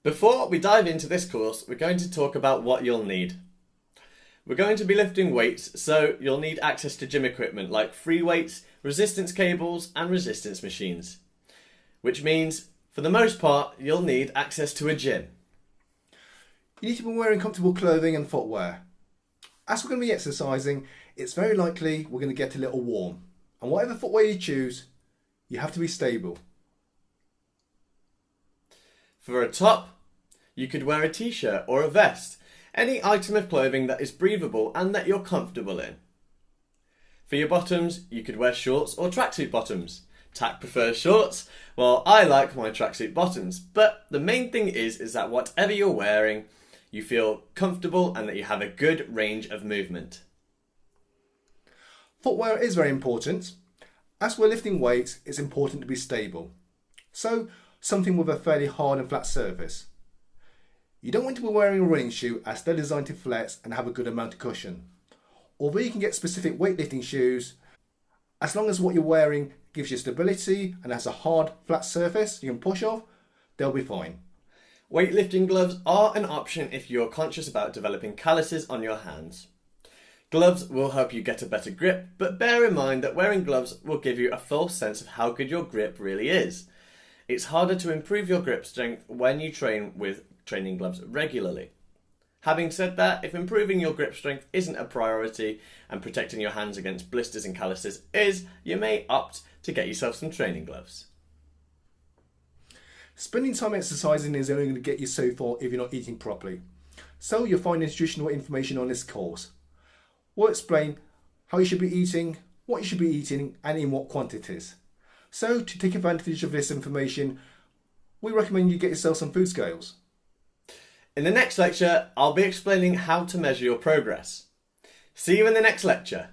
Before we dive into this course, we're going to talk about what you'll need. We're going to be lifting weights, so you'll need access to gym equipment like free weights, resistance cables and resistance machines. Which means, for the most part, you'll need access to a gym. You need to be wearing comfortable clothing and footwear. As we're going to be exercising, it's very likely we're going to get a little warm. And whatever footwear you choose, you have to be stable. For a top, you could wear a t-shirt or a vest, any item of clothing that is breathable and that you're comfortable in. For your bottoms, you could wear shorts or tracksuit bottoms. Tack prefers shorts, while I like my tracksuit bottoms, but the main thing is that whatever you're wearing, you feel comfortable and that you have a good range of movement. Footwear is very important. As we're lifting weights, it's important to be stable. So, something with a fairly hard and flat surface. You don't want to be wearing a running shoe as they're designed to flex and have a good amount of cushion. Although you can get specific weightlifting shoes, as long as what you're wearing gives you stability and has a hard, flat surface you can push off, they'll be fine. Weightlifting gloves are an option if you're conscious about developing calluses on your hands. Gloves will help you get a better grip, but bear in mind that wearing gloves will give you a false sense of how good your grip really is. It's harder to improve your grip strength when you train with training gloves regularly. Having said that, if improving your grip strength isn't a priority and protecting your hands against blisters and calluses is, you may opt to get yourself some training gloves. Spending time exercising is only going to get you so far if you're not eating properly. So you'll find nutritional information on this course. We'll explain how you should be eating, what you should be eating and in what quantities. So to take advantage of this information, we recommend you get yourself some food scales. In the next lecture, I'll be explaining how to measure your progress. See you in the next lecture.